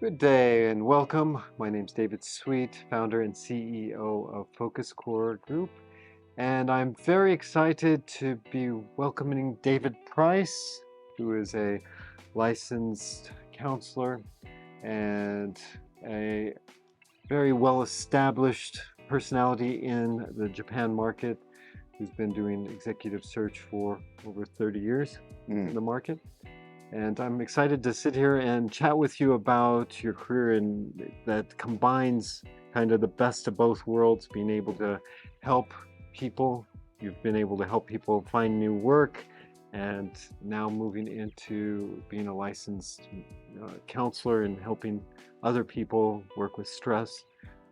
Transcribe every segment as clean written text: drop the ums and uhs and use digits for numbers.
Good day and welcome. My name's David Sweet, founder and CEO of Focus Core Group, and I'm very excited to be welcoming David Price, who is a licensed counselor and a very well established personality in the Japan market, who's been doing executive search for over 30 years in the market. And I'm excited to sit here and chat with you about your career and that combines kind of the best of both worlds, being able to help people. You've been able to help people find new work, and now moving into being a licensed counselor and helping other people work with stress.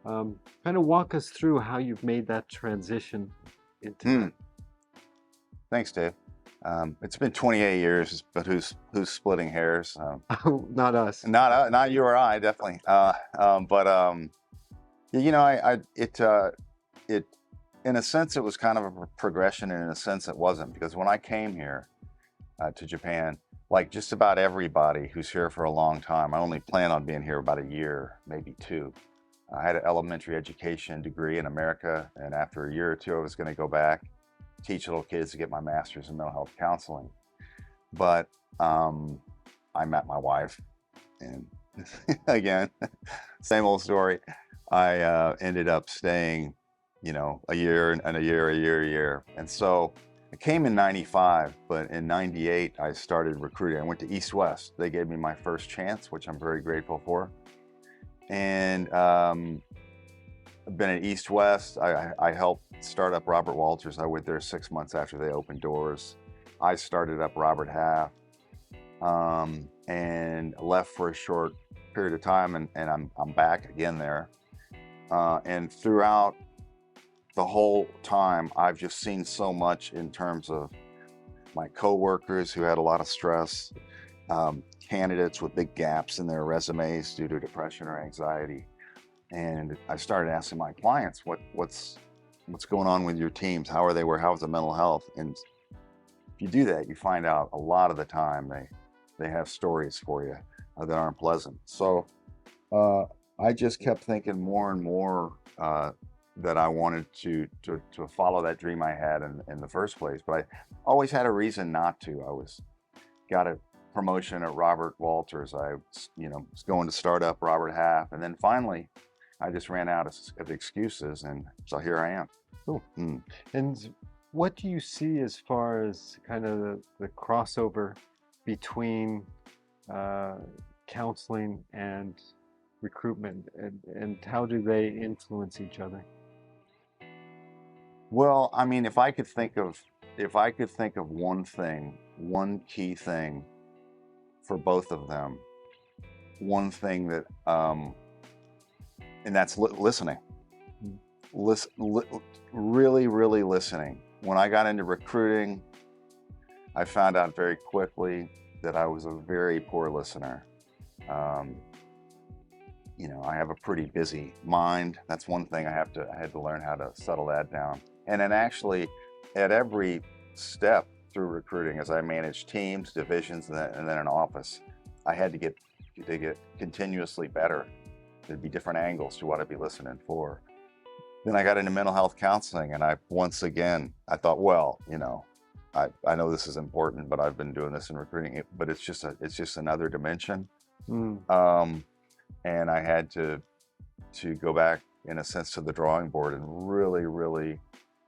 Kind of walk us through how you've made that transition into that. Thanks, Dave. It's been 28 years, but who's splitting hairs? Not us. Not you or I, definitely. It in a sense it was kind of a progression, and in a sense it wasn't, because when I came here to Japan, like just about everybody who's here for a long time, I only plan on being here about a year, maybe two. I had an elementary education degree in America, and after a year or two, I was going to go back, teach little kids to get my master's in mental health counseling. But I met my wife, and again, same old story. I ended up staying, a year and a year. And so I came in 95, but in 98, I started recruiting. I went to East West. They gave me my first chance, which I'm very grateful for. And I've been at East West. I helped start up Robert Walters. I went there 6 months after they opened doors. I started up Robert Half, and left for a short period of time, and I'm back again there. And throughout the whole time, I've just seen so much in terms of my coworkers who had a lot of stress, candidates with big gaps in their resumes due to depression or anxiety. And I started asking my clients, what's going on with your teams? How are they? How's the mental health? And if you do that, you find out a lot of the time they have stories for you that aren't pleasant. So I just kept thinking more and more that I wanted to follow that dream I had in the first place. But I always had a reason not to. Got a promotion at Robert Walters. I was going to start up Robert Half, and then finally I just ran out of excuses, and so here I am. Cool. And what do you see as far as kind of the crossover between counseling and recruitment, and how do they influence each other? Well, I mean, if I could think of one key thing for both of them, one thing that and that's listening. Really listening. When I got into recruiting, I found out very quickly that I was a very poor listener. I have a pretty busy mind. That's one thing I had to learn how to settle that down. And then actually, at every step through recruiting, as I managed teams, divisions, and then an office, I had to get continuously better. There'd be different angles to what I'd be listening for. Then I got into mental health counseling, and I thought, well, I know this is important, but I've been doing this in recruiting, but it's just another dimension. And I had to go back, in a sense, to the drawing board and really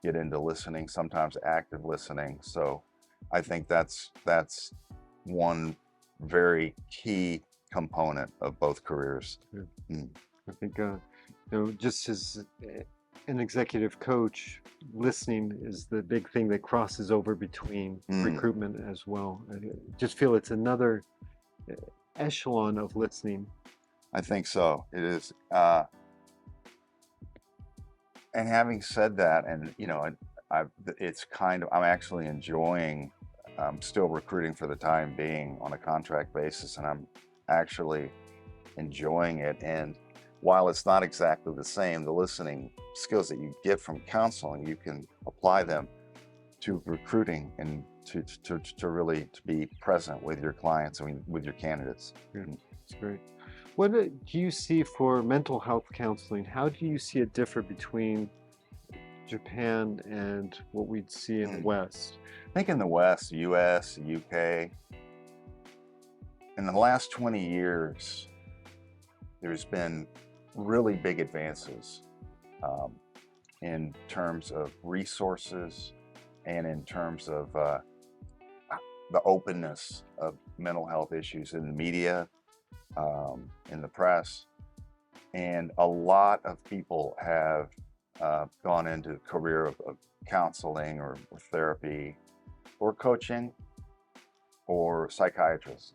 get into listening, sometimes active listening. So I think that's one very key component of both careers. I think just as an executive coach, listening is the big thing that crosses over between recruitment as well. I just feel it's another echelon of listening. I think so. It is. And having said that, and I'm actually enjoying still recruiting for the time being on a contract basis, and I'm actually enjoying it. And while it's not exactly the same, the listening skills that you get from counseling, you can apply them to recruiting and to really be present with your clients and with your candidates. That's great. What do you see for mental health counseling? How do you see it differ between Japan and what we'd see in the Mm. West? I think in the West, US, UK, in the last 20 years, there's been really big advances um, in terms of resources and in terms of the openness of mental health issues in the media, in the press. And a lot of people have gone into the career of counseling or therapy or coaching or psychiatrists.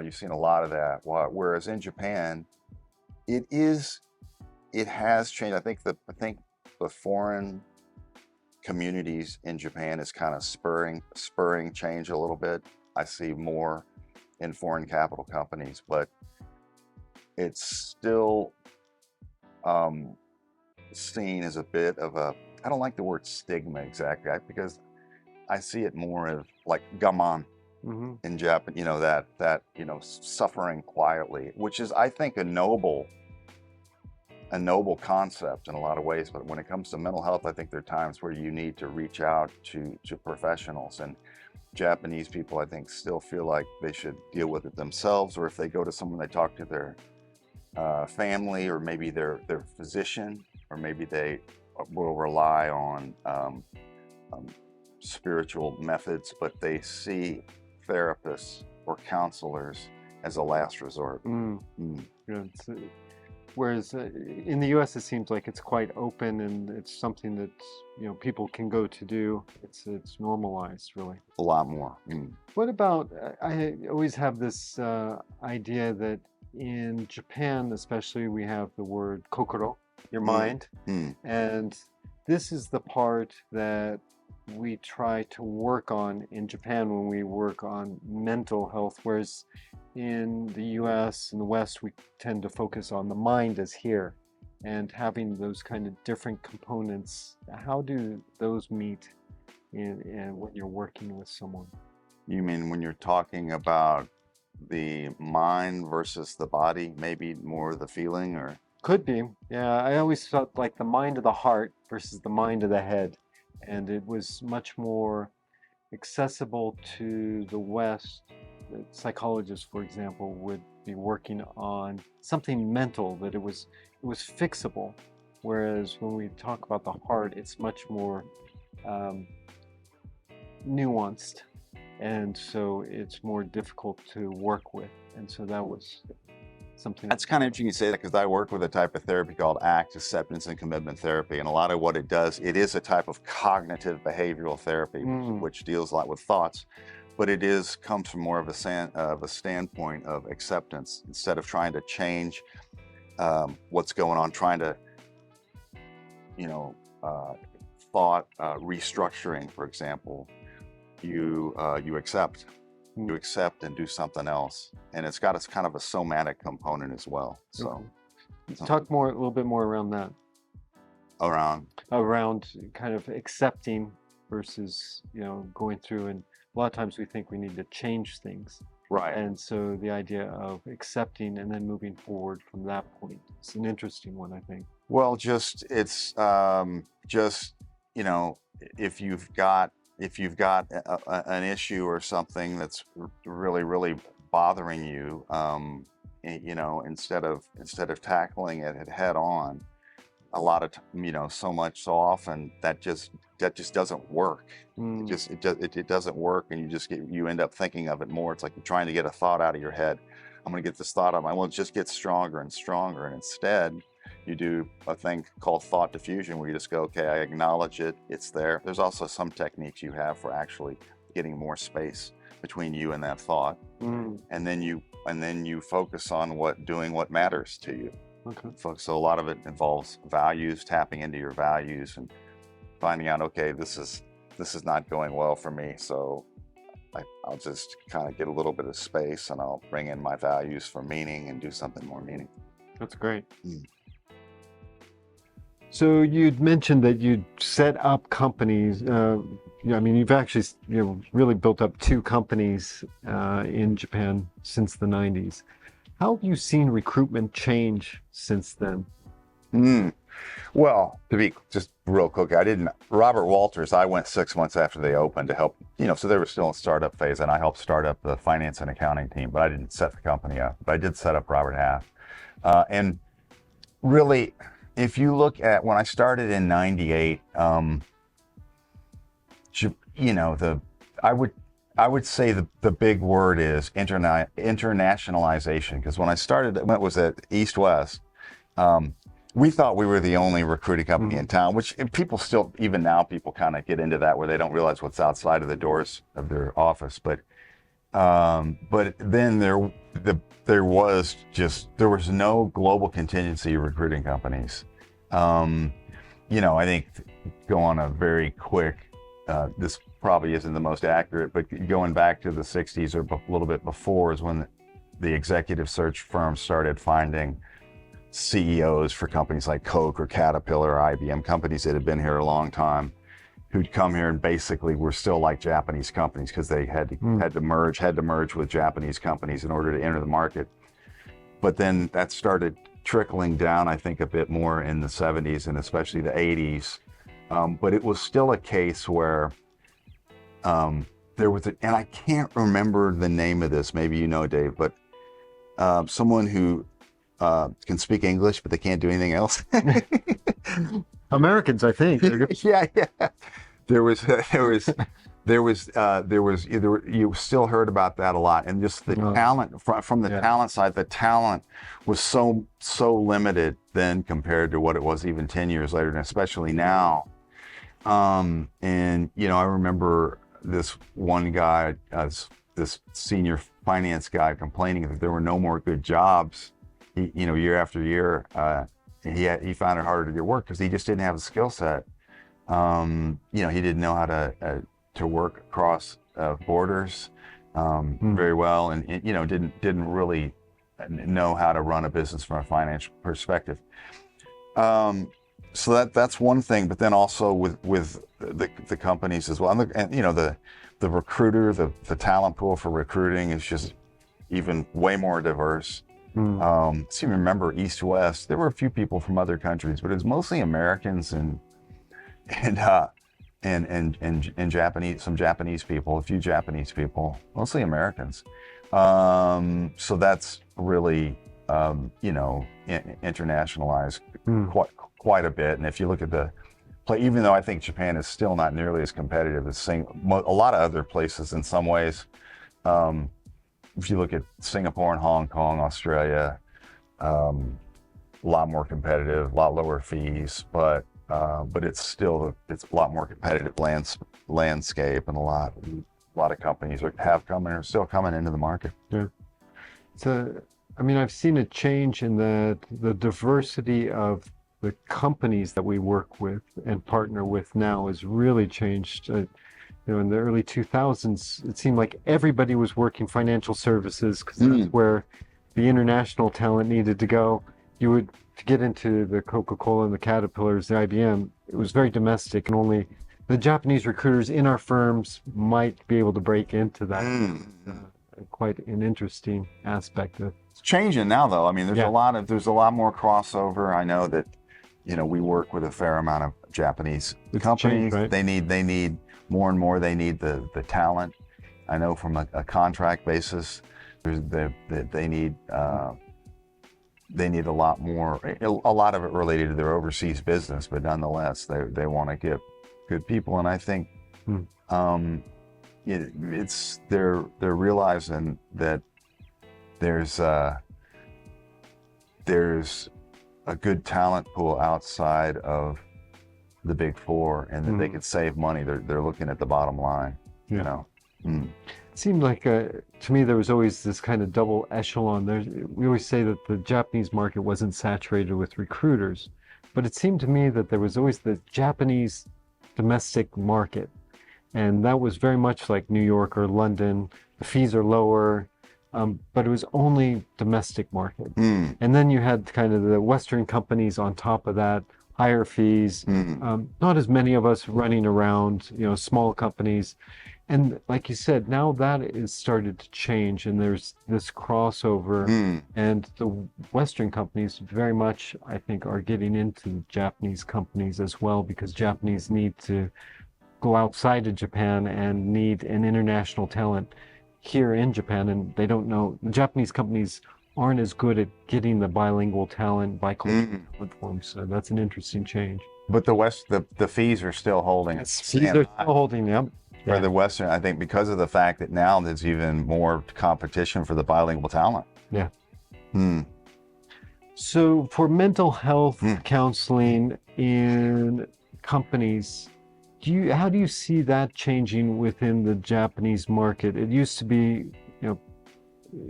You've seen a lot of that. Whereas in Japan, it has changed. I think the foreign communities in Japan is kind of spurring change a little bit. I see more in foreign capital companies, but it's still seen as a bit of a, I don't like the word stigma exactly, because I see it more as like gaman in Japan, that suffering quietly, which is, I think, a noble concept in a lot of ways. But when it comes to mental health, I think there are times where you need to reach out to professionals, and Japanese people, I think, still feel like they should deal with it themselves, or if they go to someone, they talk to their family, or maybe their physician, or maybe they will rely on spiritual methods, but they see therapists or counselors as a last resort. Yeah, whereas in the U.S., it seems like it's quite open, and it's something that people can go to do. It's normalized, really. A lot more. What about? I always have this idea that in Japan, especially, we have the word kokoro, your mind, and this is the part that we try to work on in Japan when we work on mental health, whereas in the US and the West, we tend to focus on the mind as here, and having those kind of different components. How do those meet when you're working with someone? You mean when you're talking about the mind versus the body, maybe more the feeling, or? Could be. Yeah, I always felt like the mind of the heart versus the mind of the head, and it was much more accessible to the West. Psychologists, for example, would be working on something mental, that it was fixable, whereas when we talk about the heart, it's much more nuanced, and so it's more difficult to work with. And so that was something. That's kind of interesting you say that, because I work with a type of therapy called ACT, acceptance and commitment therapy, and a lot of what it does, it is a type of cognitive behavioral therapy, which deals a lot with thoughts, but it comes from more of a standpoint of acceptance, instead of trying to change what's going on, trying to thought restructuring, for example. You accept. You accept and do something else, and it's got kind of a somatic component as well. So, talk a little bit more around that. Around kind of accepting versus going through, and a lot of times we think we need to change things, right? And so the idea of accepting and then moving forward from that point is an interesting one, I think. Well, it's just if you've got an issue or something that's really bothering you, instead of tackling it head on, a lot of so often that just doesn't work. It doesn't work, and you end up thinking of it more. It's like you're trying to get a thought out of your head. I'm going to get this thought out. I will just get stronger and stronger, and instead you do a thing called thought diffusion, where you just go, okay, I acknowledge it, it's there. There's also some techniques you have for actually getting more space between you and that thought, and then you focus on doing what matters to you. Okay. So a lot of it involves values, tapping into your values, and finding out, okay, this is not going well for me, so I'll just kind of get a little bit of space, and I'll bring in my values for meaning and do something more meaningful. That's great. So you'd mentioned that you'd set up companies. You've actually really built up 2 companies in Japan since the 90s. How have you seen recruitment change since then? Well, to be just real quick, Robert Walters, I went 6 months after they opened to help, so they were still in startup phase, and I helped start up the finance and accounting team, but I didn't set the company up, but I did set up Robert Half. And really, if you look at when I started in 98, I would say the big word is internationalization, because when I started, it was at East West. We thought we were the only recruiting company in town, which people still, even now, people kind of get into that where they don't realize what's outside of the doors of their office. But then there was no global contingency recruiting companies. I think go on a very quick, this probably isn't the most accurate, but going back to the 60s or a little bit before is when the executive search firms started finding CEOs for companies like Coke or Caterpillar or IBM, companies that had been here a long time, who'd come here and basically were still like Japanese companies because they had to merge with Japanese companies in order to enter the market. But then that started trickling down, I think, a bit more in the 70s and especially the 80s. But it was still a case where there was and I can't remember the name of this, maybe you know, Dave, but someone who can speak English, but they can't do anything else. Americans, I think. Yeah. You still heard about that a lot, and just the talent from the talent side. The talent was so limited then compared to what it was even 10 years later, and especially now. And I remember this one guy, this senior finance guy, complaining that there were no more good jobs. Year after year, he found it harder to get work because he just didn't have the skill set. He didn't know how to work across borders very well, and didn't really know how to run a business from a financial perspective. So that's one thing, but then also with the companies as well, and the recruiter, the talent pool for recruiting is just even way more diverse. So you remember East West, there were a few people from other countries, but it was mostly Americans and Japanese, some Japanese people, a few Japanese people, mostly Americans. So that's really internationalized quite a bit. And if you look at the play, even though I think Japan is still not nearly as competitive as a lot of other places in some ways. If you look at Singapore and Hong Kong, Australia, a lot more competitive, a lot lower fees, but it's a lot more competitive landscape, and a lot of companies have come and are still coming into the market. Yeah. So, I've seen a change in the diversity of the companies that we work with and partner with now has really changed. In the early 2000s, it seemed like everybody was working financial services because that's where the international talent needed to go. To get into the Coca-Cola and the Caterpillars, the IBM, it was very domestic, and only the Japanese recruiters in our firms might be able to break into that. Quite an interesting aspect of it. It's changing now, though. There's a lot more crossover. I know that, we work with a fair amount of Japanese companies. Changed, right? They need more and more. They need the talent. I know from a contract basis, they need a lot more. A lot of it related to their overseas business, but nonetheless, they want to get good people. And I think they're realizing that there's a good talent pool outside of the big four, and that they could save money. They're looking at the bottom line. It seemed like to me there was always this kind of double echelon. We always say that the Japanese market wasn't saturated with recruiters, but it seemed to me that there was always the Japanese domestic market, and that was very much like New York or London. The fees are lower, but it was only domestic market. And then you had kind of the Western companies on top of that, higher fees, not as many of us running around, small companies. And like you said, now that is started to change, and there's this crossover, Mm, and the Western companies very much, I think, are getting into Japanese companies as well, because Japanese need to go outside of Japan and need an international talent here in Japan, and they don't know, the Japanese companies aren't as good at getting the bilingual talent, bicultural mm. talent forms. So that's an interesting change. But the fees are still holding, Yes, fees staying are high still holding up. for Yeah, the Western. I think because of the fact that now there's even more competition for the bilingual talent. yeah. Hmm. So for mental health Hmm. counseling in companies, how do you see that changing within the Japanese market? It used to be, you know,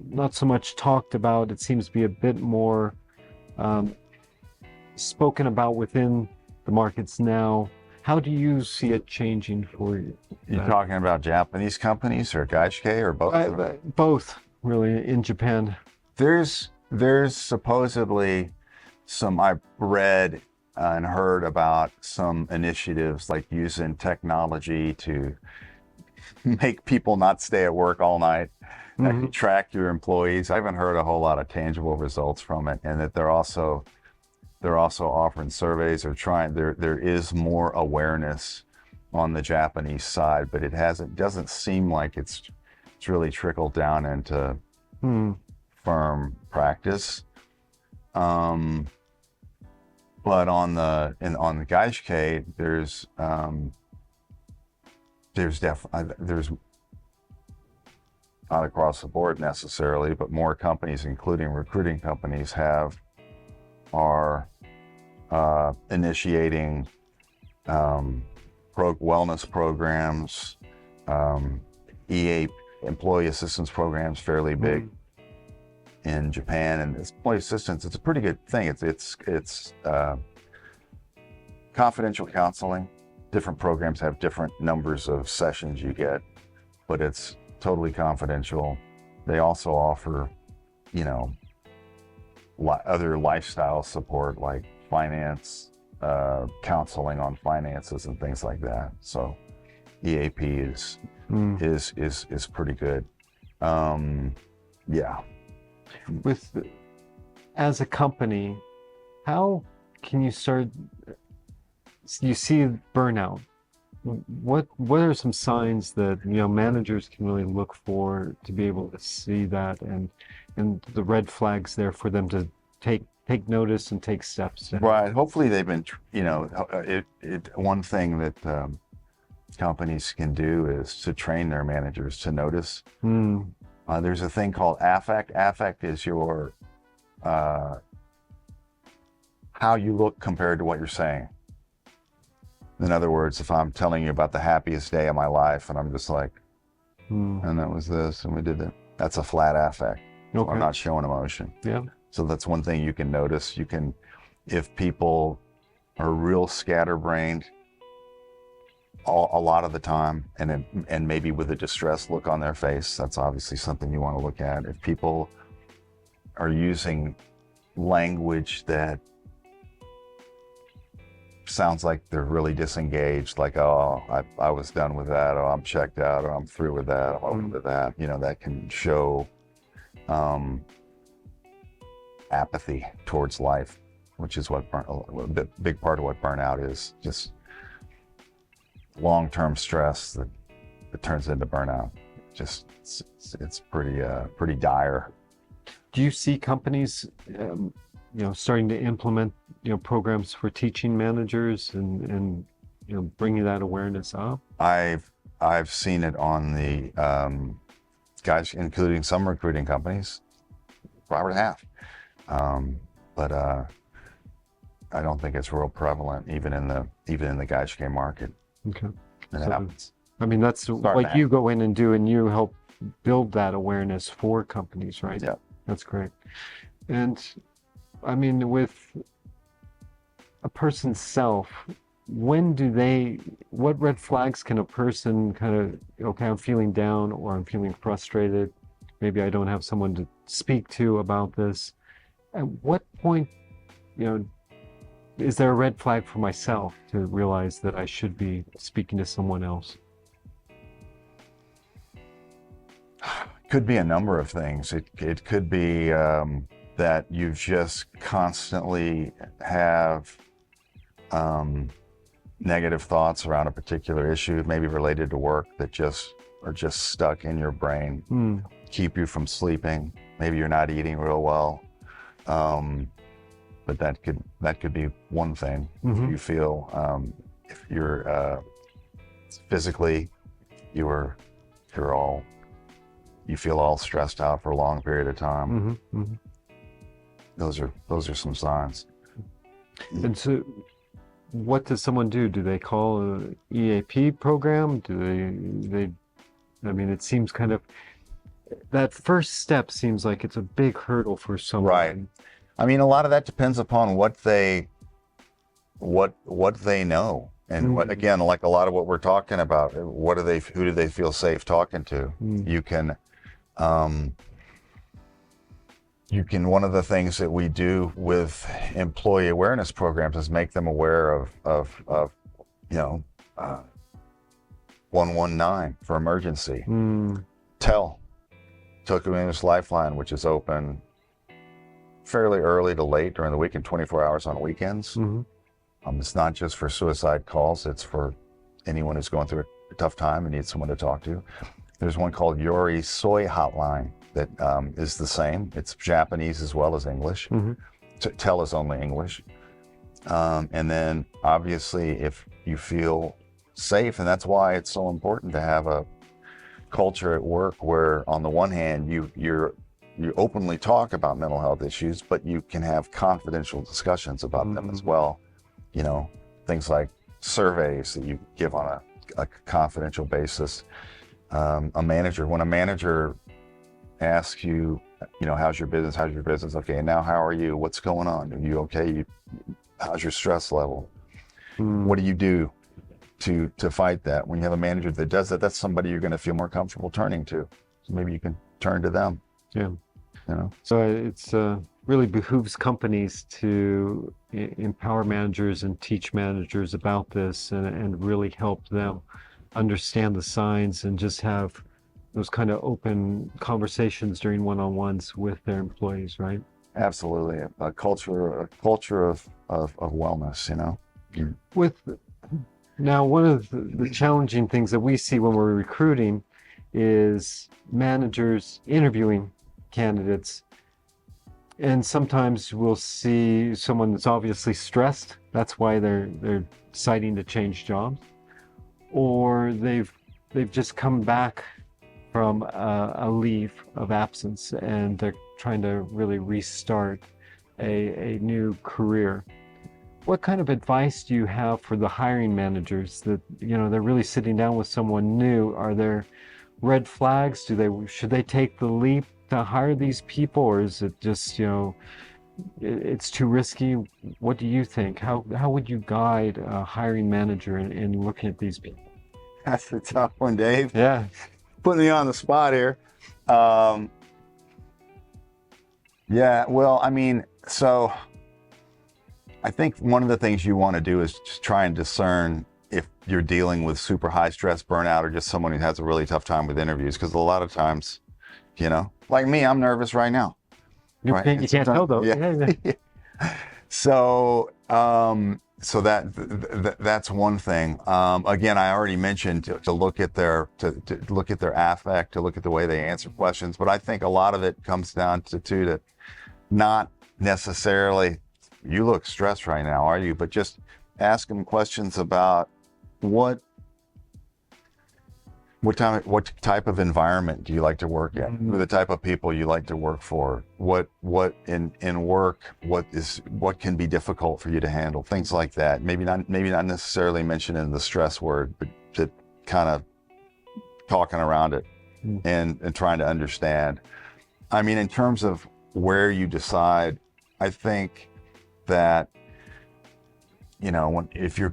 not so much talked about. It seems to be a bit more um, spoken about within the markets now. How do you see it changing for you? You talking about Japanese companies or Gaishke or both of them? Both, really, in Japan. There's supposedly some I've read and heard about some initiatives like using technology to make people not stay at work all night, Mhm. track your employees. I haven't heard a whole lot of tangible results from it, and that they're also offering surveys or trying. There is more awareness on the Japanese side, but it doesn't seem like it's really trickled down into Hmm. firm practice. But on the Gaishke, there's not across the board necessarily, but more companies, including recruiting companies, are initiating wellness programs, EA employee assistance programs, fairly big in Japan. And employee assistance, it's a pretty good thing. It's confidential counseling. Different programs have different numbers of sessions you get, but it's totally confidential. They also offer, you know, other lifestyle support like finance, counseling on finances and things like that. So EAP is pretty good. Yeah. As a company, how can you start? You see burnout. What are some signs that managers can really look for to be able to see that, and the red flags there for them to take notice and take steps to Right. Hopefully they've been, one thing that companies can do is to train their managers to notice. There's a thing called affect. Affect is your how you look compared to what you're saying. In other words, if I'm telling you about the happiest day of my life and I'm just like, and that was this, and we did that, that's a flat affect. Okay. I'm not showing emotion. Yeah. So that's one thing you can notice. If people are real scatterbrained a lot of the time, and maybe with a distressed look on their face, that's obviously something you want to look at. If people are using language that sounds like they're really disengaged, like, oh, I was done with that, or I'm checked out, or I'm through with that, I'm over with that, that can show apathy towards life, which is what a big part of what burnout is, just long-term stress that turns into burnout. Just it's pretty dire. Do you see companies starting to implement programs for teaching managers and bringing that awareness up? I've seen it on the guys, including some recruiting companies. Robert half, but I don't think it's real prevalent even in the Gaishke market. Okay. It happens. I mean, that's what you go in and do, and you help build that awareness for companies, right? Yeah. That's great. And I mean, with a person's self, what red flags can a person kind of, okay, I'm feeling down or I'm feeling frustrated. Maybe I don't have someone to speak to about this. At what point, is there a red flag for myself to realize that I should be speaking to someone else? could be a number of things. It could be that you just constantly have negative thoughts around a particular issue, maybe related to work, that just are just stuck in your brain, keep you from sleeping. Maybe you're not eating real well, but that could be one thing. If you feel if you're physically you feel all stressed out for a long period of time. Those are some signs. And so, what does someone do? Do they call an EAP program? Do they? I mean, it seems kind of, that first step seems like it's a big hurdle for someone. Right. I mean, a lot of that depends upon what they know, and what, again, like a lot of what we're talking about. Who do they feel safe talking to? One of the things that we do with employee awareness programs is make them aware of 119 for emergency. Tokyo English Lifeline, which is open fairly early to late during the week and 24 hours on weekends. It's not just for suicide calls, it's for anyone who's going through a tough time and needs someone to talk to. There's one called Yori Soy Hotline that is the same. It's Japanese as well as English. Tel is only English. And then obviously if you feel safe, and that's why it's so important to have a culture at work where on the one hand you openly talk about mental health issues, but you can have confidential discussions about them as well. Things like surveys that you give on a confidential basis. When a manager asks you, how's your business? Okay, and now how are you? What's going on? Are you okay? How's your stress level? What do you do to fight that? When you have a manager that does that, that's somebody you're going to feel more comfortable turning to. So maybe you can turn to them. Yeah. So it's really behooves companies to empower managers and teach managers about this, and really help them understand the signs and just have those kind of open conversations during one-on-ones with their employees, right? Absolutely. A culture of wellness, Now, one of the challenging things that we see when we're recruiting is managers interviewing candidates. And sometimes we'll see someone that's obviously stressed. That's why they're deciding to change jobs. Or they've just come back from a leave of absence, and they're trying to really restart a new career. What kind of advice do you have for the hiring managers that, they're really sitting down with someone new? Are there red flags? Should they take the leap to hire these people, or is it just, it's too risky? What do you think? How would you guide a hiring manager in looking at these people? That's a tough one, Dave. Yeah. Putting me on the spot here. Yeah, well, I mean, so I think one of the things you want to do is just try and discern if you're dealing with super high stress burnout or just someone who has a really tough time with interviews. Because a lot of times, like me, I'm nervous right now. You can't tell though. Yeah. So that's one thing. Again, I already mentioned to look at their affect, to look at the way they answer questions. But I think a lot of it comes down to not necessarily, you look stressed right now, are you? But just ask them questions about what type of environment do you like to work in? Who are the type of people you like to work for? What in work, what can be difficult for you to handle? Things like that. Maybe not necessarily mentioning the stress word, but to kind of talking around it and trying to understand. I mean, in terms of where you decide, I think that, if you're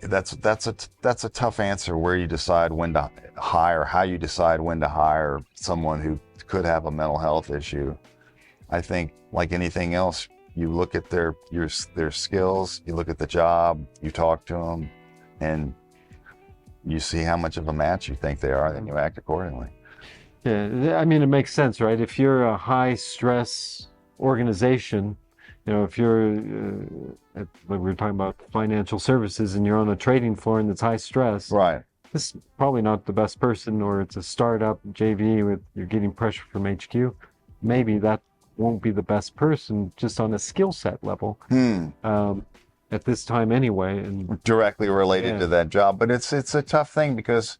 that's a tough answer, where you decide when to hire, how you decide when to hire someone who could have a mental health issue. I think like anything else, you look at their skills, you look at the job, you talk to them, and you see how much of a match you think they are, then you act accordingly. Yeah, I mean, it makes sense, right? If you're a high stress organization, if you're, like we were talking about financial services and you're on a trading floor and it's high stress, Right. this is probably not the best person, or it's a startup JV with you're getting pressure from HQ. Maybe that won't be the best person just on a skill set level at this time anyway. And directly related to that job. But it's a tough thing because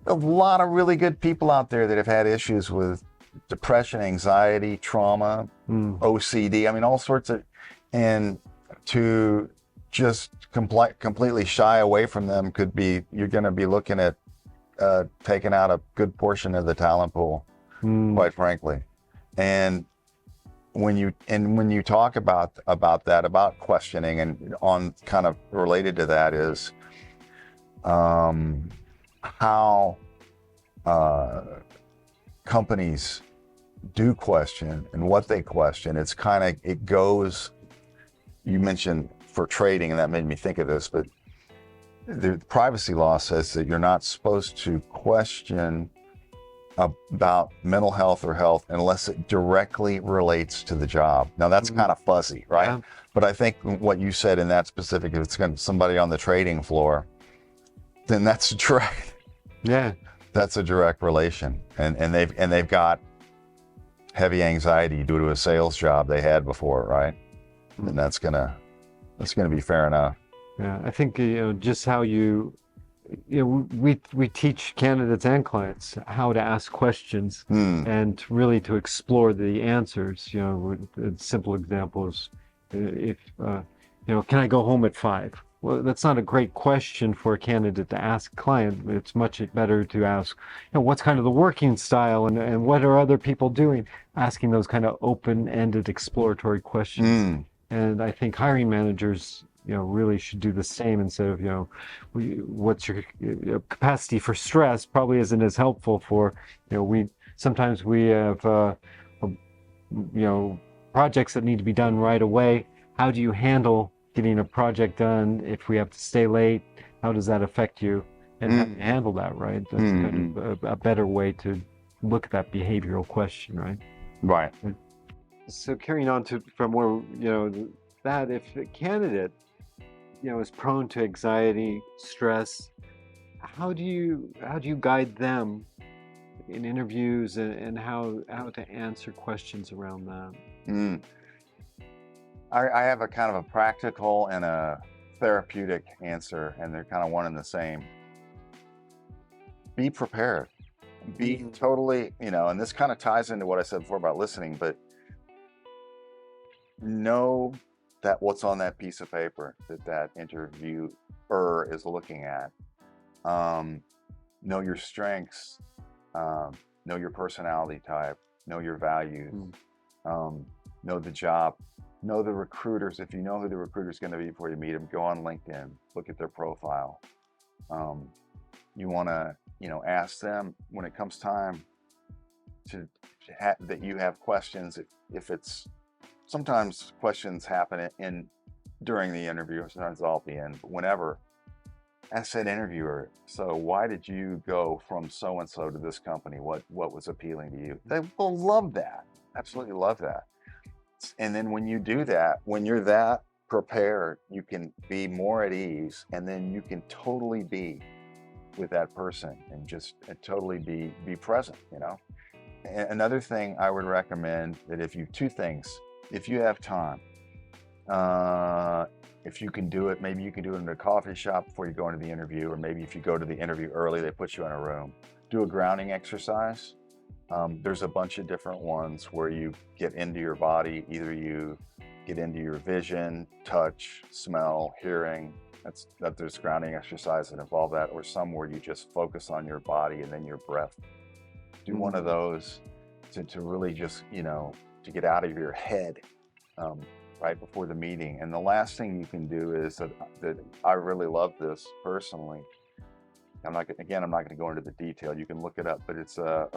a lot of really good people out there that have had issues with depression, anxiety, trauma, OCD. I mean, all sorts of, and to just completely shy away from them could be, you're going to be looking at taking out a good portion of the talent pool, quite frankly. And when you talk about that, about questioning, and on kind of related to that is how companies do question and what they question. It's kind of, it goes, you mentioned for trading, and that made me think of this, but the privacy law says that you're not supposed to question about mental health or health unless it directly relates to the job. Now that's kind of fuzzy, right? Yeah. But I think what you said in that specific, if it's going to somebody on the trading floor, then that's direct. Yeah, that's a direct relation, and they've got heavy anxiety due to a sales job they had before, right? And that's gonna be fair enough. Yeah, I think just how we teach candidates and clients how to ask questions and really to explore the answers. A simple example is if can I go home at 5? Well, that's not a great question for a candidate to ask a client. It's much better to ask, what's kind of the working style and what are other people doing? Asking those kind of open-ended exploratory questions. And I think hiring managers, really should do the same instead of, what's your capacity for stress probably isn't as helpful for, sometimes we have, projects that need to be done right away. How do you handle getting a project done if we have to stay late? How does that affect you? And how do you handle that, right? That's kind of a better way to look at that behavioral question, right? Right. So carrying on from where, that if a candidate, is prone to anxiety, stress, how do you guide them in interviews and how to answer questions around that? I have a kind of a practical and a therapeutic answer, and they're kind of one and the same. Be prepared. Be totally, and this kind of ties into what I said before about listening, but know that what's on that piece of paper that interviewer is looking at. Know your strengths, know your personality type, know your values, know the job, know the recruiters. If you know who the recruiter's going to be before you meet them, go on LinkedIn, look at their profile. You want to, ask them when it comes time that you have questions. If it's, sometimes questions happen during the interview, sometimes I'll be in, but whenever, ask that interviewer, so why did you go from so-and-so to this company? What was appealing to you? They will love that. Absolutely love that. And then when you do that, when you're that prepared, you can be more at ease, and then you can totally be with that person and just totally be present, And another thing I would recommend that two things, if you have time, if you can do it, maybe you can do it in a coffee shop before you go into the interview, or maybe if you go to the interview early, they put you in a room. Do a grounding exercise. There's a bunch of different ones where you get into your body. Either you get into your vision, touch, smell, hearing. There's grounding exercises that involve that, or some where you just focus on your body and then your breath. Do one of those to really just, to get out of your head right before the meeting. And the last thing you can do is that I really love this personally. I'm not going to go into the detail. You can look it up, but it's a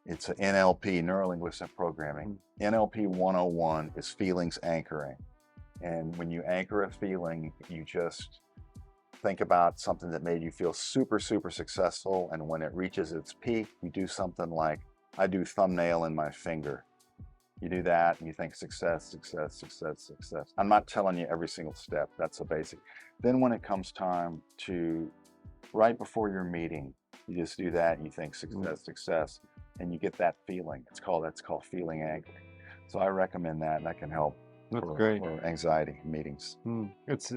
NLP, neuro-linguistic programming. NLP 101 is feelings anchoring. And when you anchor a feeling, you just think about something that made you feel super, super successful. And when it reaches its peak, you do something like, I do thumbnail in my finger. You do that and you think success, success, success, success. I'm not telling you every single step. That's a basic. Then when it comes time to, right before your meeting, you just do that and you think success, success, and you get that feeling. That's called feeling angry. So I recommend that, and that can help for anxiety meetings. It's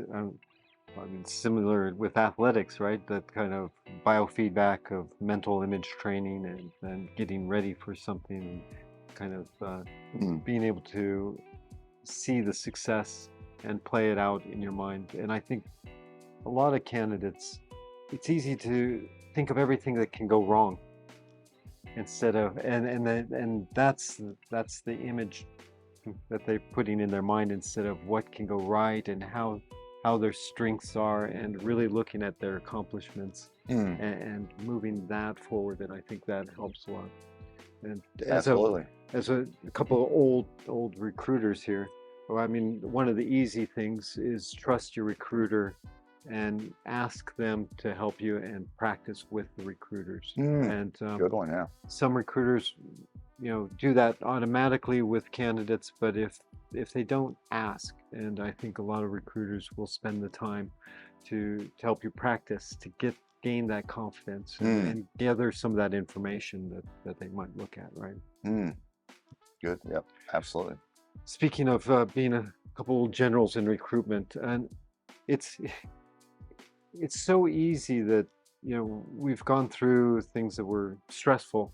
I mean, similar with athletics, right? That kind of biofeedback of mental image training and getting ready for something, and kind of being able to see the success and play it out in your mind. And I think a lot of candidates, it's easy to think of everything that can go wrong instead of, and that's the image that they're putting in their mind instead of what can go right and how their strengths are, and really looking at their accomplishments and moving that forward. And I think that helps a lot. And as a couple of old recruiters here, well, I mean, one of the easy things is trust your recruiter and ask them to help you and practice with the recruiters. And good one, yeah. Some recruiters, do that automatically with candidates, but if they don't ask, and I think a lot of recruiters will spend the time to help you practice, to gain that confidence and gather some of that information that they might look at, right? Good, yep, absolutely. Speaking of being a couple generals in recruitment, and it's so easy that we've gone through things that were stressful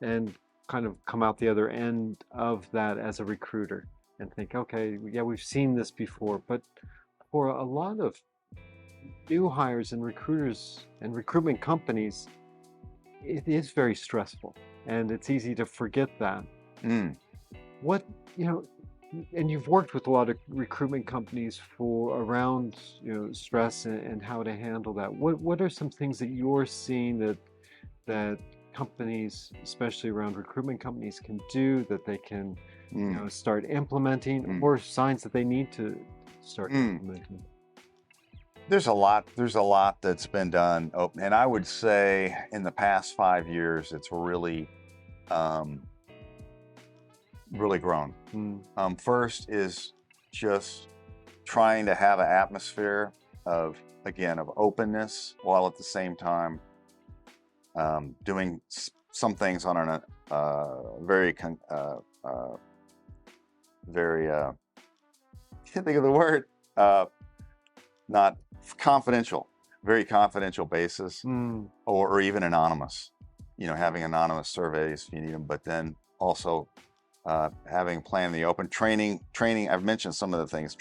and kind of come out the other end of that as a recruiter and think, okay, yeah, we've seen this before. But for a lot of new hires and recruiters and recruitment companies, it is very stressful, and it's easy to forget that. What, and you've worked with a lot of recruitment companies for around stress and how to handle that. What are some things that you're seeing that companies, especially around recruitment companies, can do that they can start implementing, or signs that they need to start implementing? There's a lot that's been done, and I would say in the past 5 years, it's really grown. First is just trying to have an atmosphere of openness, while at the same time doing some things on a very can't think of the word, not confidential, very confidential basis, or even anonymous. Having anonymous surveys if you need them, but then also having plan the open training. I've mentioned some of the things.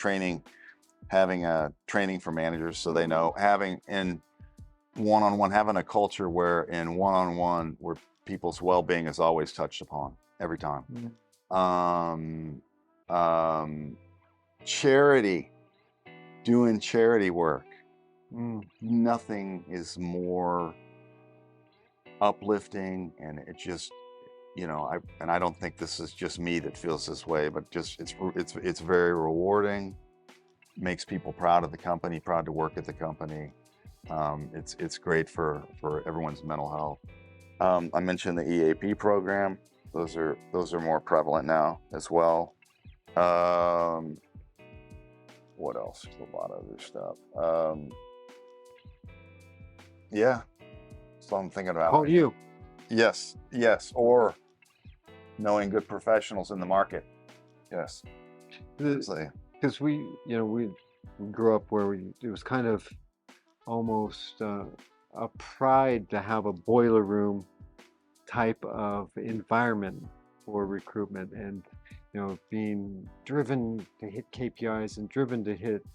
Having a training for managers so they know. Having in one-on-one, having a culture where in one-on-one where people's well-being is always touched upon every time. Charity, doing charity work. Nothing is more uplifting, and it just, I don't think this is just me that feels this way, but just it's very rewarding, makes people proud of the company, proud to work at the company. It's great for everyone's mental health. I mentioned the EAP program. Those are more prevalent now as well. What else? There's a lot of other stuff. Yeah, that's all I'm thinking about. Oh, you? Yes, or knowing good professionals in the market. Yes, because we grew up where it was kind of almost a pride to have a boiler room type of environment for recruitment, and being driven to hit KPIs and driven to hit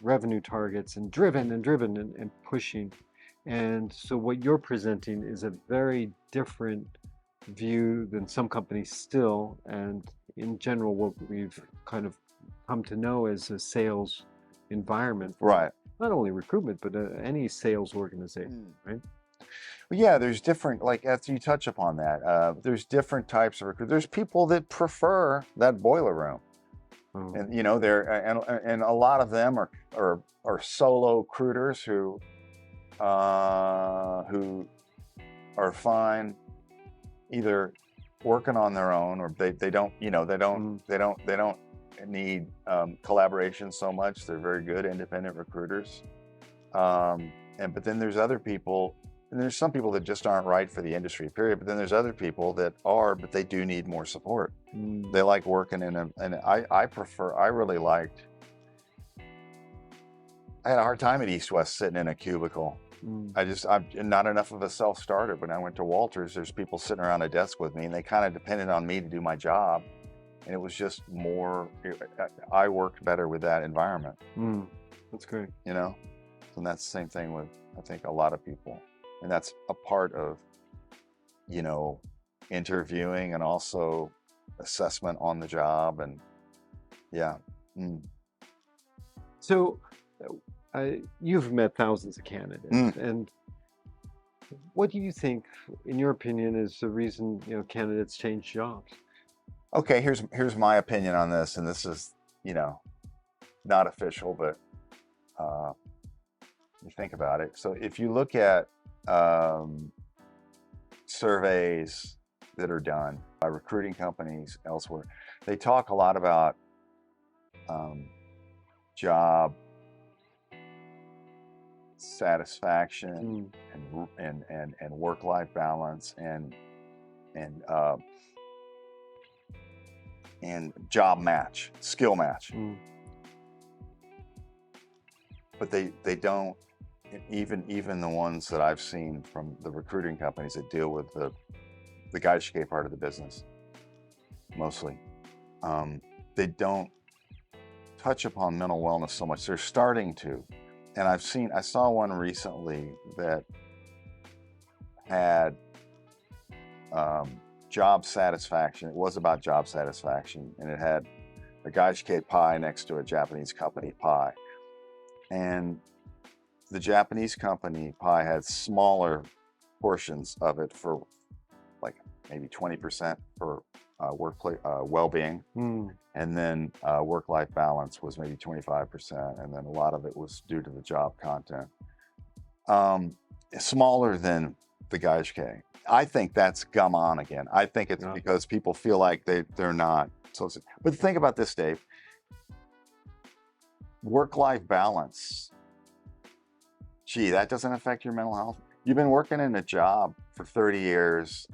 revenue targets, and driven and pushing. And so what you're presenting is a very different view than some companies still, and in general what we've kind of come to know as a sales environment, right? Not only recruitment, but any sales organization, right? Well, yeah, there's different, like after you touch upon that, there's different types of recruiters. There's people that prefer that boiler room. Oh. And they're and a lot of them are solo recruiters who are fine either working on their own, or they don't they don't need collaboration so much. They're very good independent recruiters. But then there's other people, and there's some people that just aren't right for the industry, period. But then there's other people that are, but they do need more support. They like working in and I really liked. I had a hard time at East West sitting in a cubicle. I'm not enough of a self-starter. When I went to Walters, there's people sitting around a desk with me, and they kind of depended on me to do my job. And it was just more, I worked better with that environment. That's great. And that's the same thing with, I think, a lot of people. And that's a part of, interviewing and also assessment on the job. And yeah. So you've met thousands of candidates, and what do you think, in your opinion, is the reason candidates change jobs? Okay, here's my opinion on this, and this is not official, but you think about it. So if you look at surveys that are done by recruiting companies elsewhere, they talk a lot about job satisfaction and work-life balance and job match, skill match. But they don't, even the ones that I've seen from the recruiting companies that deal with the Gaishike part of the business, mostly, they don't touch upon mental wellness so much. They're starting to. And I saw one recently that had job satisfaction. It was about job satisfaction, and it had a Gaishike pie next to a Japanese company pie. And the Japanese company pie had smaller portions of it for like maybe 20% for workplace well-being. And then work-life balance was maybe 25%, and then a lot of it was due to the job content. Smaller than the Gaishike. I think that's gum on again. I think it's because people feel like they're not. But think about this, Dave. Work-life balance. Gee, that doesn't affect your mental health. You've been working in a job for 30 years,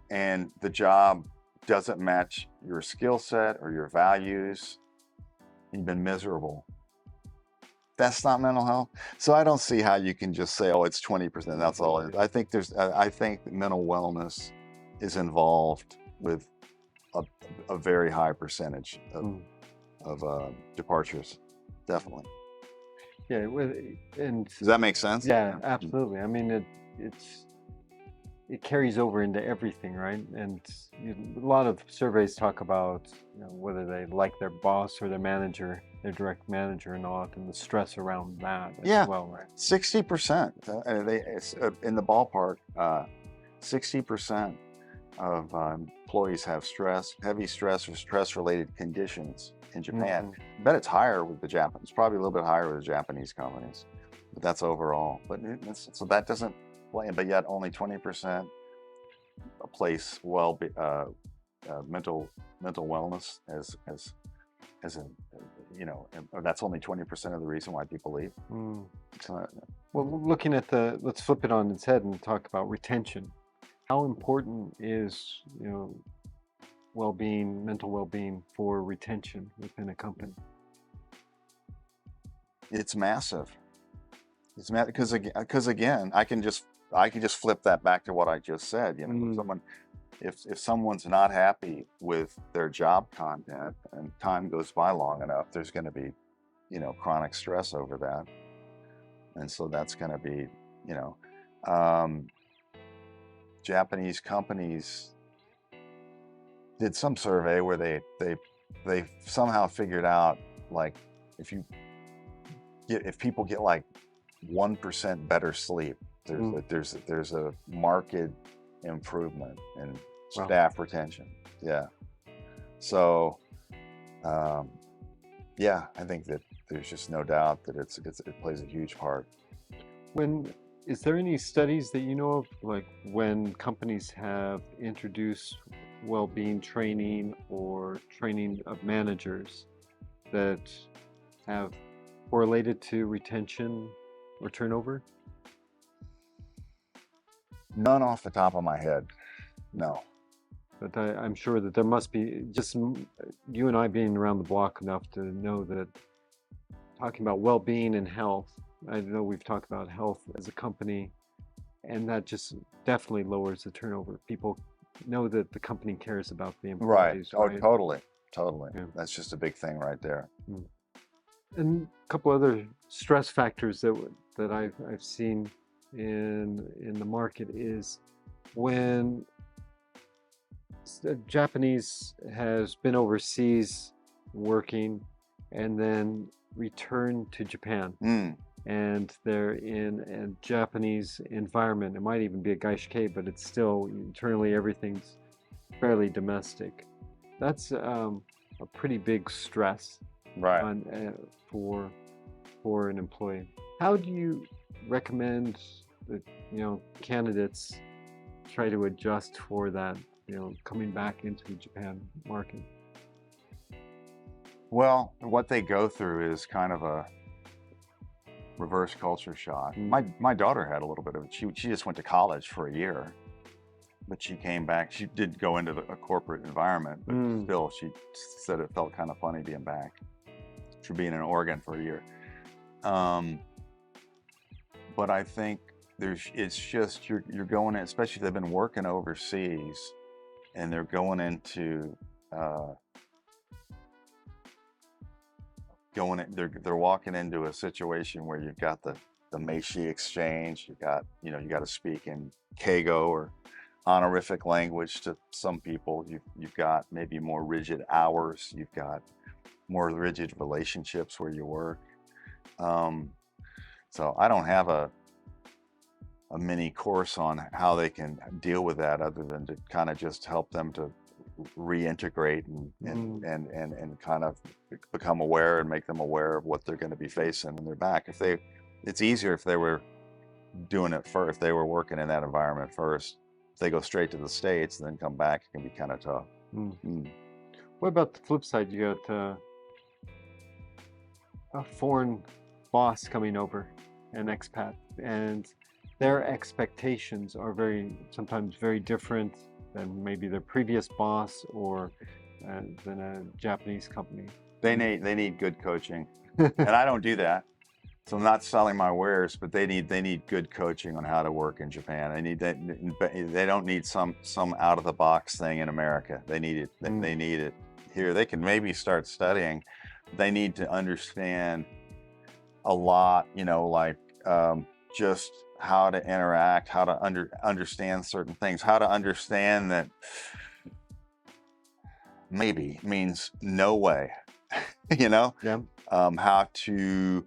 and the job doesn't match your skill set or your values. You've been miserable. That's not mental health. So I don't see how you can just say, oh, it's 20%. That's all it is. I think mental wellness is involved with a very high percentage of departures. Definitely. Yeah. And does that make sense? Yeah, absolutely. I mean, it carries over into everything, right? And a lot of surveys talk about whether they like their boss or their manager, their direct manager or not, and the stress around that as well, right? 60%. In the ballpark, 60% of employees have heavy stress or stress-related conditions in Japan. I bet it's higher with the Japanese. Probably a little bit higher with the Japanese companies, but that's overall. But so that doesn't. But yet only 20% place mental wellness as that's only 20% of the reason why people leave. So, well, looking at let's flip it on its head and talk about retention. How important is well-being, mental well-being for retention within a company? It's massive. It's massive because again, I can just flip that back to what I just said. If someone's not happy with their job content and time goes by long enough, there's going to be, chronic stress over that, and so that's going to be, Japanese companies did some survey where they somehow figured out, like, if people get like 1% better sleep, there's a marked improvement in staff retention. Yeah. So yeah, I think that there's just no doubt that it plays a huge part. When is there any studies that you know of, like when companies have introduced well-being training or training of managers that have correlated to retention or turnover? None off the top of my head. No. But I'm sure that there must be, just you and I being around the block enough to know that talking about well-being and health, I know we've talked about health as a company, and that just definitely lowers the turnover. People know that the company cares about the Right. employees, Oh, right? totally. Totally. Yeah. That's just a big thing right there. Mm. And a couple other stress factors that I've seen in the market is when the Japanese has been overseas working and then returned to Japan, Mm, and they're in a Japanese environment. It might even be a gaishikei, but it's still internally everything's fairly domestic. That's a pretty big stress right. on for an employee. How do you recommend that candidates try to adjust for that, coming back into the Japan market? Well, what they go through is kind of a reverse culture shock. Mm. My daughter had a little bit of it. She just went to college for a year, but she came back. She did go into a corporate environment, but Mm. still, she said it felt kind of funny being back. For being in Oregon for a year. But I think it's just you're going in, especially if they've been working overseas and they're going into they're walking into a situation where you've got the Meiji exchange, you got to speak in Keigo or honorific language to some people. You've got maybe more rigid hours, you've got more rigid relationships where you work. So I don't have a mini course on how they can deal with that, other than to kind of just help them to reintegrate and kind of become aware and make them aware of what they're going to be facing when they're back. It's easier if they were doing it first, if they were working in that environment first. If they go straight to the States and then come back, it can be kind of tough. What about the flip side? You got a foreign boss coming over, an expat, and their expectations are sometimes very different than maybe their previous boss or than a Japanese company. They need good coaching, and I don't do that. So I'm not selling my wares, but they need good coaching on how to work in Japan. They don't need some out of the box thing in America. They need it. They need it here. They can maybe start studying. They need to understand a lot, like just how to interact, how to understand certain things, how to understand that maybe means no way, Yeah. how to,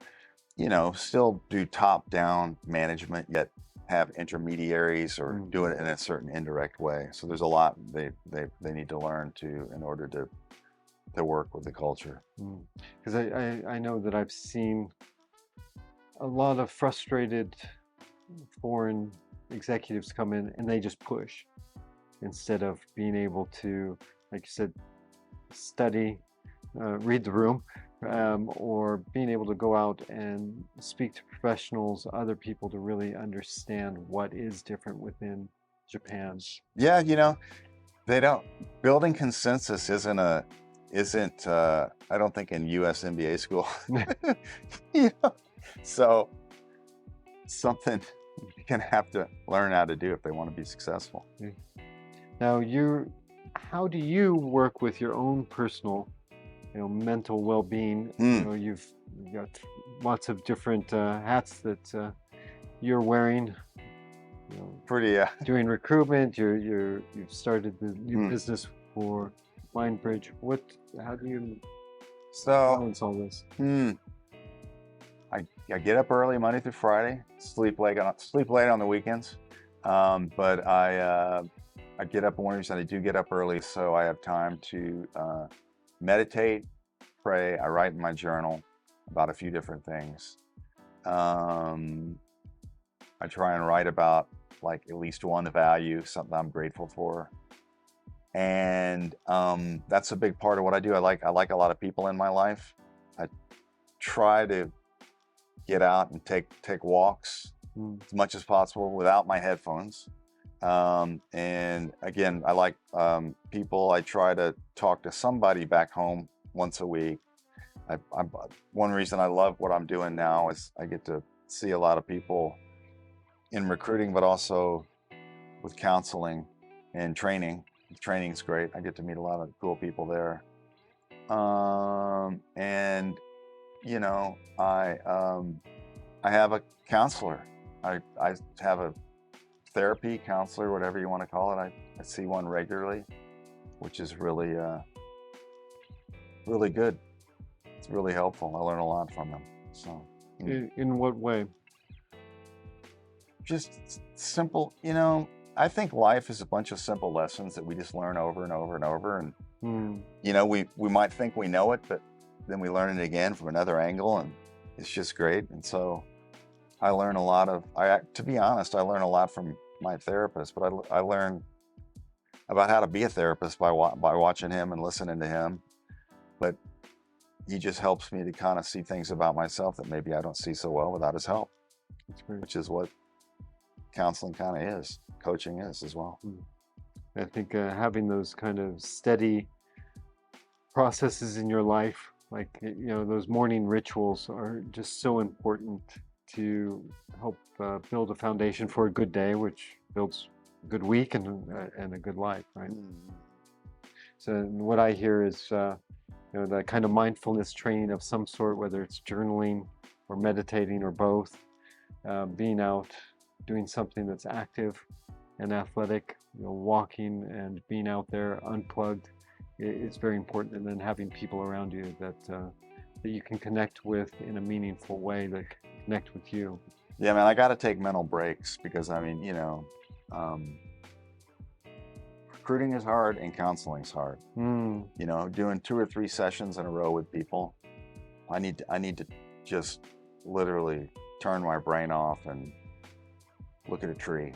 still do top-down management, yet have intermediaries or do it in a certain indirect way. So there's a lot they need to learn in order to work with the culture. Because I know that I've seen a lot of frustrated foreign executives come in and they just push instead of being able to, like you said, study, read the room, or being able to go out and speak to professionals, other people, to really understand what is different within Japan. Yeah, they don't. Building consensus isn't I don't think in US MBA school. So something you're gonna have to learn how to do if they want to be successful. Now, how do you work with your own personal, mental well-being? You've got lots of different hats that you're wearing. Pretty doing recruitment. You've started the new business for MindBridge. How do you balance all this? I get up early Monday through Friday, sleep late on the weekends, but I get up mornings, and I do get up early so I have time to meditate, pray. I write in my journal about a few different things. I try and write about like at least one value, something I'm grateful for. And that's a big part of what I do. I like a lot of people in my life. I try to get out and take walks as much as possible without my headphones. And again, I like people. I try to talk to somebody back home once a week. One reason I love what I'm doing now is I get to see a lot of people in recruiting, but also with counseling and training. Training's great. I get to meet a lot of cool people there. And you know, I have a counselor. I have a therapy counselor, whatever you want to call it. I see one regularly, which is really really good. It's really helpful. I learn a lot from them. So In what way? just simple, you know, I think life is a bunch of simple lessons that we just learn over and over and over. And you know, we might think we know it, but then we learn it again from another angle, and it's just great. And so I learn a lot of, to be honest, I learn a lot from my therapist, but I learn about how to be a therapist by watching him and listening to him. But he just helps me to kind of see things about myself that maybe I don't see so well without his help, which is what counseling kind of is, coaching is as well. I think having those kind of steady processes in your life, like, you know, those morning rituals are just so important to help build a foundation for a good day, which builds a good week and a good life, right? So what I hear is, you know, that kind of mindfulness training of some sort, whether it's journaling or meditating or both, being out, doing something that's active and athletic, you know, walking and being out there unplugged is very important. And then having people around you that you can connect with in a meaningful way, that connect with you. Yeah, man, I got to take mental breaks because, I mean, you know, recruiting is hard and counseling is hard. You know, doing 2 or 3 sessions in a row with people, I need to just literally turn my brain off and look at a tree.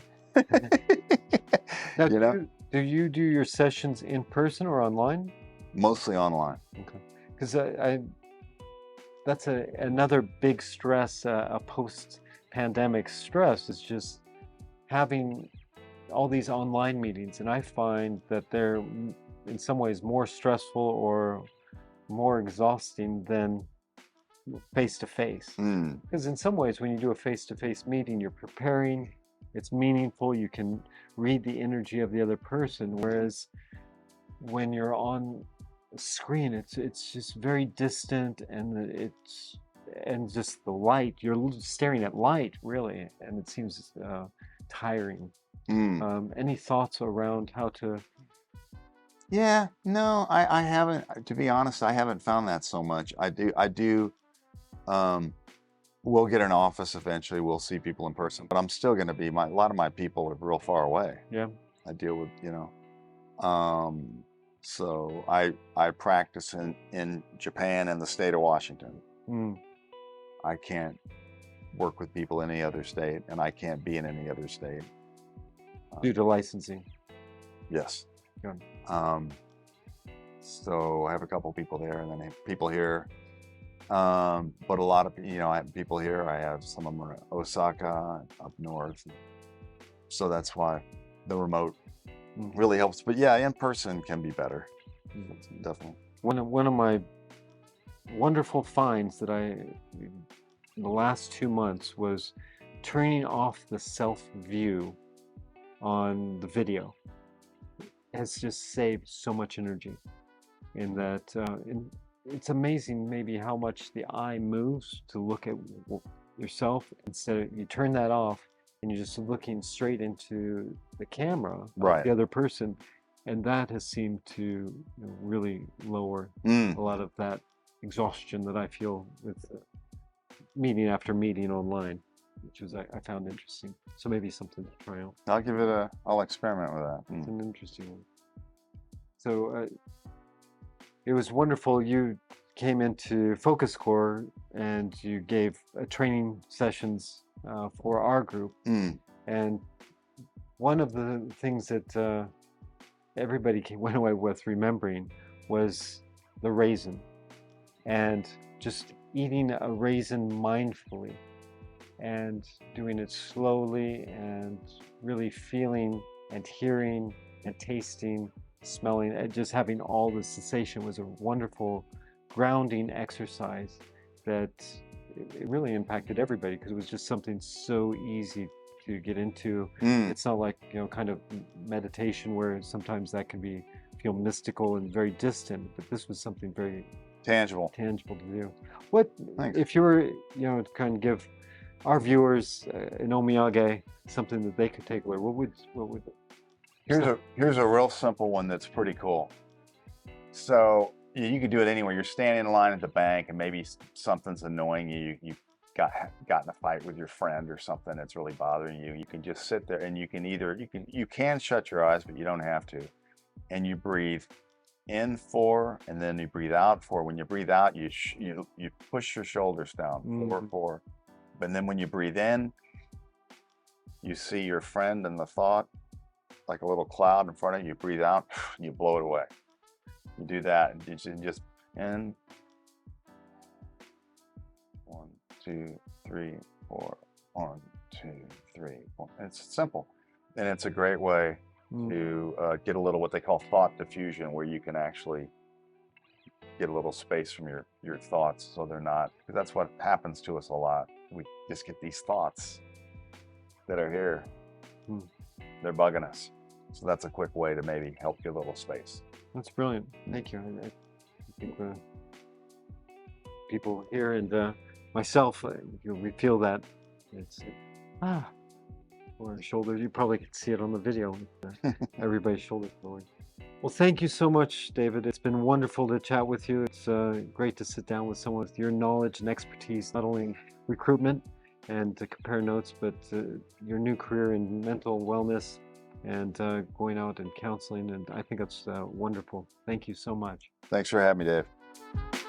Now, You know, do you do your sessions in person or online? mostly online. Okay, because that's another big stress, a post-pandemic stress, is just having all these online meetings, and I find that they're in some ways more stressful or more exhausting than face-to-face. Because in some ways, when you do a face-to-face meeting, you're preparing, it's meaningful, you can read the energy of the other person, whereas when you're on screen, it's just very distant, and just the light, you're staring at light really, and it seems tiring. Any thoughts around how to? Yeah, no, I haven't, to be honest, I haven't found that so much. I do, we'll get an office eventually, we'll see people in person, but I'm still going to be, a lot of my people are real far away. Yeah. I deal with, you know, so I practice in Japan and the state of Washington. I can't work with people in any other state, and I can't be in any other state. Due to licensing. Yes. Good. So I have a couple people there, and then I have people here. But a lot of, you know, I have people here. I have some of them are in Osaka, up north. So that's why the remote really helps. But yeah, in person can be better. Definitely. One of my wonderful finds that in the last 2 months was turning off the self-view on the video. Has just saved so much energy. In that, it's amazing maybe how much the eye moves to look at yourself. Instead of, you turn that off and you're just looking straight into the camera of the other person, and that has seemed to, you know, really lower a lot of that exhaustion that I feel with meeting after meeting online, which was I found interesting. So maybe something to try out. I'll experiment with that. It's an interesting one. So it was wonderful you came into Focus Core and you gave training sessions for our group. And one of the things that everybody went away with remembering was the raisin, and just eating a raisin mindfully and doing it slowly and really feeling and hearing and tasting, smelling, and just having all the sensation was a wonderful grounding exercise that it really impacted everybody, because it was just something so easy to get into. It's not like, kind of meditation where sometimes that can feel mystical and very distant, but this was something very tangible to do. What Thanks. if you were, to kind of give our viewers an omiyage, something that they could take away? What would Here's a real simple one that's pretty cool. So you could do it anywhere. You're standing in line at the bank and maybe something's annoying you. You got in a fight with your friend or something that's really bothering you. You can just sit there and you can shut your eyes, but you don't have to. And you breathe in 4, and then you breathe out 4. When you breathe out, you push your shoulders down 4. But then when you breathe in, you see your friend and the thought like a little cloud in front of you. You breathe out, you blow it away. You do that, and you just in 1, 2, 3, 4. 1, 2, 3, 4. It's simple, and it's a great way to get a little what they call thought diffusion, where you can actually get a little space from your thoughts, so they're not, because that's what happens to us a lot. We just get these thoughts that are here. They're bugging us. So that's a quick way to maybe help you a little space. That's brilliant. Thank you. I think people here and myself, we feel that it's or our shoulders. You probably could see it on the video. Everybody's shoulders going. Well, thank you so much, David. It's been wonderful to chat with you. It's great to sit down with someone with your knowledge and expertise, not only in recruitment and to compare notes, but your new career in mental wellness and going out and counseling. And I think that's wonderful. Thank you so much. Thanks for having me, Dave.